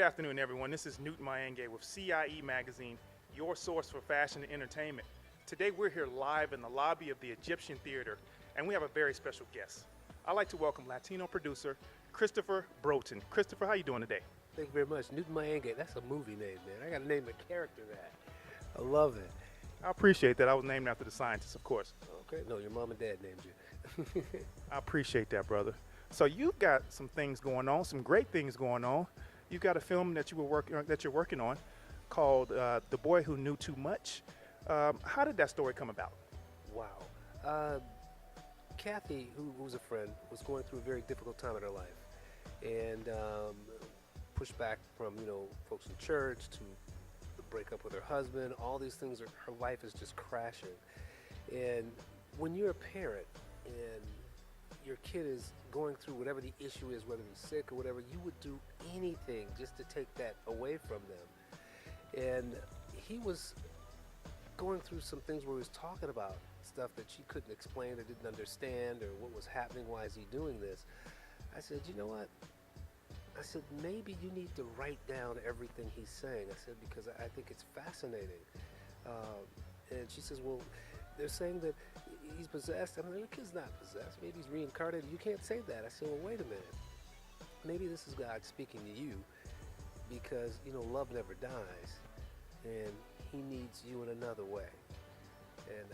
afternoon, everyone. This is Newton Maenge with CIE Magazine, your source for fashion and entertainment. Today we're here live in the lobby of the Egyptian Theater, and we have a very special guest. I'd like to welcome Latino producer Christopher Broughton. Christopher, how you doing today? Thank you very much. Newton Maenge, that's a movie name, man. I gotta name a character that. I love it. I appreciate that. I was named after the scientist, of course. Okay, no, your mom and dad named you. I appreciate that, brother. So you've got some things going on, some great things going on. You've got a film that you're working on called "The Boy Who Knew Too Much." How did that story come about? Wow. Kathy, who was a friend, was going through a very difficult time in her life, and pushed back from folks in church to the breakup with her husband. All these things, her life is just crashing. And when you're a parent and your kid is going through whatever the issue is, whether he's sick or whatever, you would do anything just to take that away from them. And he was going through some things where he was talking about stuff that she couldn't explain or didn't understand, or what was happening, why is he doing this. I said, you know what? I said, maybe you need to write down everything he's saying. I said, because I think it's fascinating. And she says, well, they're saying that he's possessed. I mean, the kid's not possessed. Maybe he's reincarnated. You can't say that. I said, well, wait a minute. Maybe this is God speaking to you, because, love never dies, and he needs you in another way. And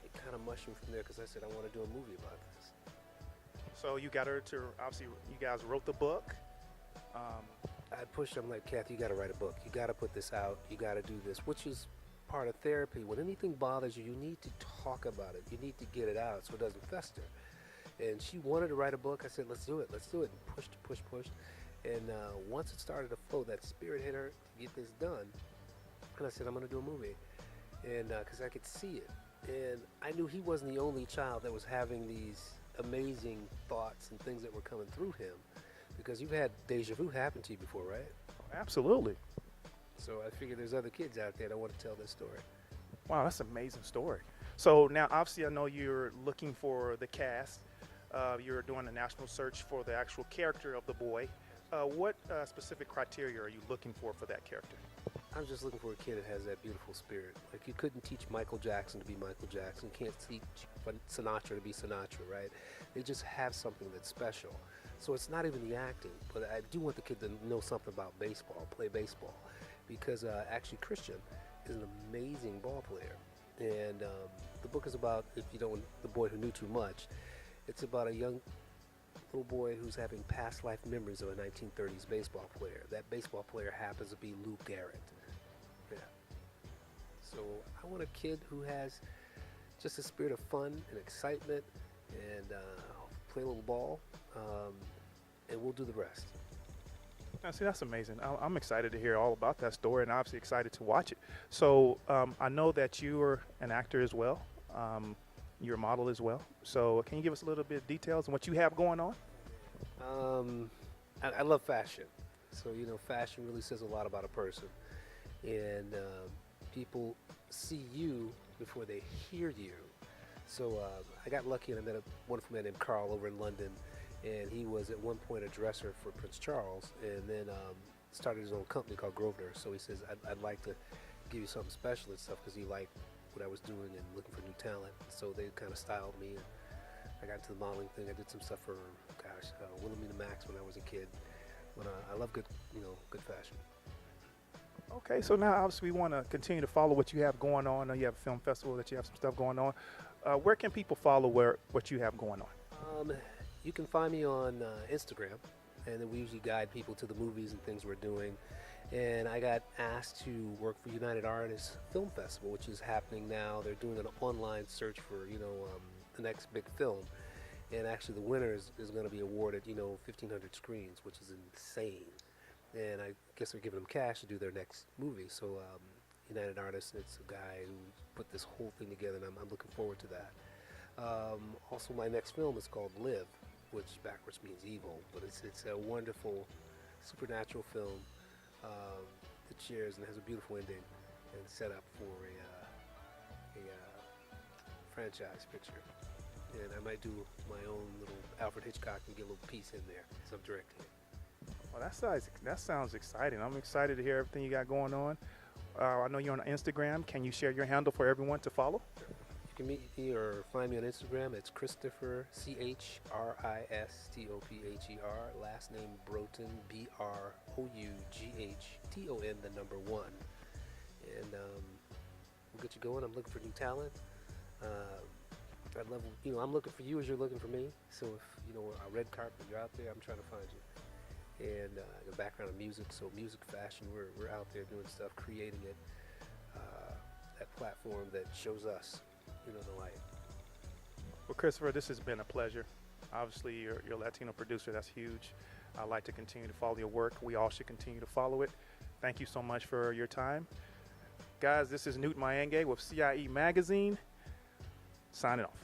it kind of mushroomed from there, because I said, I want to do a movie about this. So you got her to, obviously, you guys wrote the book. I pushed her. I'm like, Kathy, you got to write a book. You got to put this out. You got to do this, which is part of therapy. When anything bothers you, you need to talk about it. You need to get it out so it doesn't fester. And she wanted to write a book. I said, let's do it. Let's do it. And pushed. And once it started to flow, that spirit hit her to get this done. And I said, I'm going to do a movie. And because I could see it. And I knew he wasn't the only child that was having these amazing thoughts and things that were coming through him. Because you've had deja vu happen to you before, right? Absolutely. So I figured there's other kids out there that want to tell this story. Wow, that's an amazing story. So now, obviously, I know you're looking for the cast. You're doing a national search for the actual character of the boy. What specific criteria are you looking for that character? I'm just looking for a kid that has that beautiful spirit. Like, you couldn't teach Michael Jackson to be Michael Jackson. You can't teach Sinatra to be Sinatra, right? They just have something that's special. So it's not even the acting, but I do want the kid to know something about baseball, play baseball. Because actually Christian is an amazing ball player. And the book is about, if you don't, The Boy Who Knew Too Much. It's about a young little boy who's having past life memories of a 1930s baseball player. That baseball player happens to be Lou Garrett. Yeah. So I want a kid who has just a spirit of fun and excitement, and play a little ball, and we'll do the rest. Now, see, that's amazing. I'm excited to hear all about that story, and obviously excited to watch it. So I know that you are an actor as well. You're a model as well. So can you give us a little bit of details on what you have going on? I love fashion. So, fashion really says a lot about a person. And people see you before they hear you. So I got lucky, and I met a wonderful man named Carl over in London. And he was at one point a dresser for Prince Charles, and then started his own company called Grosvenor. So he says, I'd like to give you something special and stuff, because he liked what I was doing and looking for new talent. So they kind of styled me, and I got into the modeling thing. I did some stuff for, Wilhelmina Max when I was a kid. But I love good fashion. Okay, so now obviously we want to continue to follow what you have going on. I know you have a film festival, that you have some stuff going on. Where can people follow what you have going on? You can find me on Instagram, and then we usually guide people to the movies and things we're doing. And I got asked to work for United Artists Film Festival, which is happening now. They're doing an online search for, the next big film. And actually the winner is going to be awarded, 1,500 screens, which is insane. And I guess they're giving them cash to do their next movie. So United Artists, it's a guy who put this whole thing together, and I'm looking forward to that. Also, my next film is called Live, which backwards means evil, but it's a wonderful supernatural film that shares and has a beautiful ending and set up for a franchise picture. And I might do my own little Alfred Hitchcock and get a little piece in there as I'm directing it. Well, that sounds exciting. I'm excited to hear everything you got going on. I know you're on Instagram. Can you share your handle for everyone to follow? You can meet me or find me on Instagram. It's Christopher, CHRISTOPHER. Last name Broughton, BROUGHTON, the number 1. And we'll get you going. I'm looking for new talent. I'd love, I'm looking for you as you're looking for me. So if, a red carpet, you're out there, I'm trying to find you. And the background of music, so music, fashion, we're out there doing stuff, creating it, that platform that shows us, the light. Well, Christopher, this has been a pleasure. Obviously, you're a Latino producer. That's huge. I'd like to continue to follow your work. We all should continue to follow it. Thank you so much for your time. Guys, this is Newt Mayange with CIE Magazine, signing off.